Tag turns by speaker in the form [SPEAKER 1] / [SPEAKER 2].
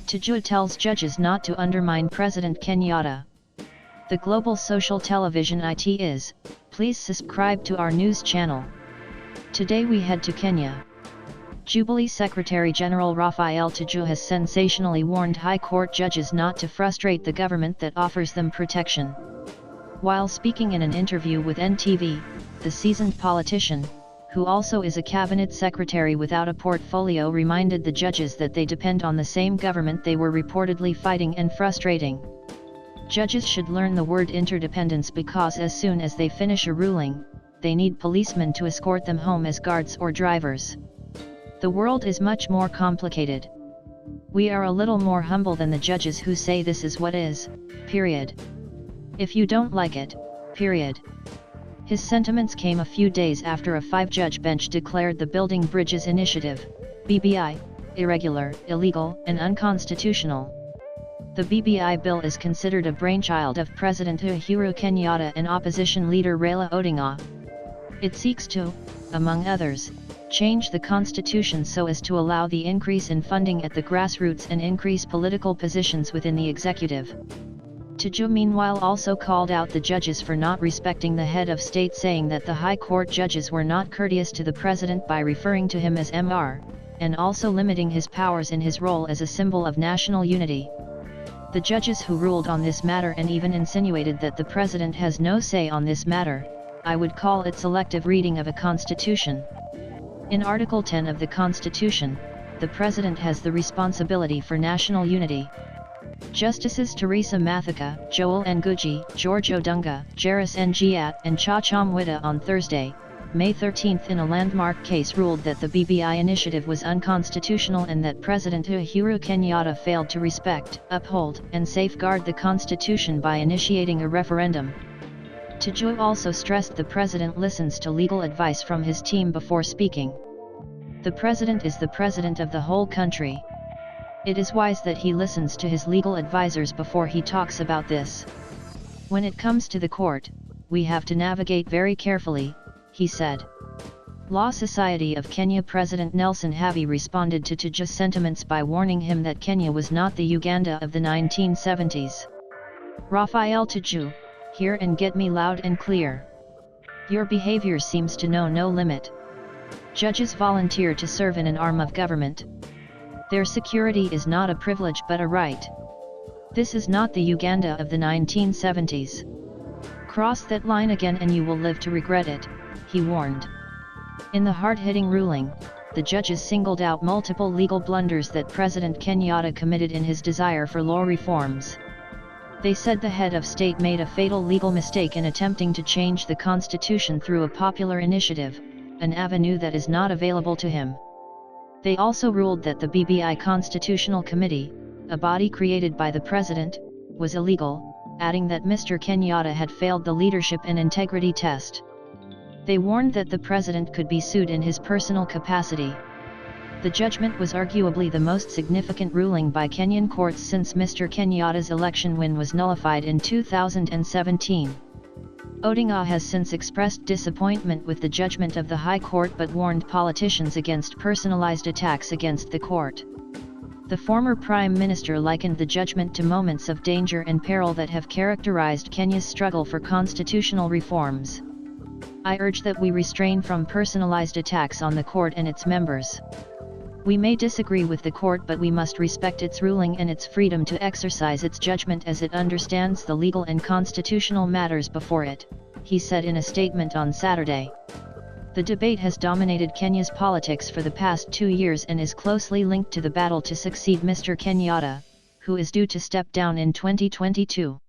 [SPEAKER 1] Tuju tells judges not to undermine President Kenyatta. The global social television it is, please subscribe to our news channel. Today we head to Kenya. Jubilee Secretary General Raphael Tuju has sensationally warned High Court judges not to frustrate the government that offers them protection. While speaking in an interview with NTV, the seasoned politician, who also is a cabinet secretary without a portfolio, reminded the judges that they depend on the same government they were reportedly fighting and frustrating. Judges should learn the word interdependence because as soon as they finish a ruling, they need policemen to escort them home as guards or drivers. The world is much more complicated. We are a little more humble than the judges who say this is what is, period. If you don't like it, period. His sentiments came a few days after a 5-judge bench declared the Building Bridges Initiative, BBI, irregular, illegal, and unconstitutional. The BBI bill is considered a brainchild of President Uhuru Kenyatta and opposition leader Raila Odinga. It seeks to, among others, change the constitution so as to allow the increase in funding at the grassroots and increase political positions within the executive. Tuju meanwhile also called out the judges for not respecting the head of state, saying that the High Court judges were not courteous to the president by referring to him as Mr., and also limiting his powers in his role as a symbol of national unity. The judges who ruled on this matter and even insinuated that the president has no say on this matter, I would call it selective reading of a constitution. In Article 10 of the Constitution, the president has the responsibility for national unity. Justices Teresa Mathika, Joel Ngugi, George Odunga, Jairus Ngiat and Cha Chamwita on Thursday, May 13 in a landmark case ruled that the BBI initiative was unconstitutional and that President Uhuru Kenyatta failed to respect, uphold, and safeguard the Constitution by initiating a referendum. Tuju also stressed the president listens to legal advice from his team before speaking. The president is the president of the whole country. It is wise that he listens to his legal advisors before he talks about this. When it comes to the court, we have to navigate very carefully, he said. Law Society of Kenya President Nelson Havi responded to Tuju's sentiments by warning him that Kenya was not the Uganda of the 1970s. Raphael Tuju, hear and get me loud and clear. Your behavior seems to know no limit. Judges volunteer to serve in an arm of government. Their security is not a privilege but a right. This is not the Uganda of the 1970s. Cross that line again and you will live to regret it, he warned. In the hard-hitting ruling, the judges singled out multiple legal blunders that President Kenyatta committed in his desire for law reforms. They said the head of state made a fatal legal mistake in attempting to change the constitution through a popular initiative, an avenue that is not available to him. They also ruled that the BBI Constitutional Committee, a body created by the president, was illegal, adding that Mr. Kenyatta had failed the leadership and integrity test. They warned that the president could be sued in his personal capacity. The judgment was arguably the most significant ruling by Kenyan courts since Mr. Kenyatta's election win was nullified in 2017. Odinga has since expressed disappointment with the judgment of the High Court but warned politicians against personalized attacks against the court. The former Prime Minister likened the judgment to moments of danger and peril that have characterized Kenya's struggle for constitutional reforms. I urge that we refrain from personalized attacks on the court and its members. We may disagree with the court but we must respect its ruling and its freedom to exercise its judgment as it understands the legal and constitutional matters before it, he said in a statement on Saturday. The debate has dominated Kenya's politics for the past 2 years and is closely linked to the battle to succeed Mr. Kenyatta, who is due to step down in 2022.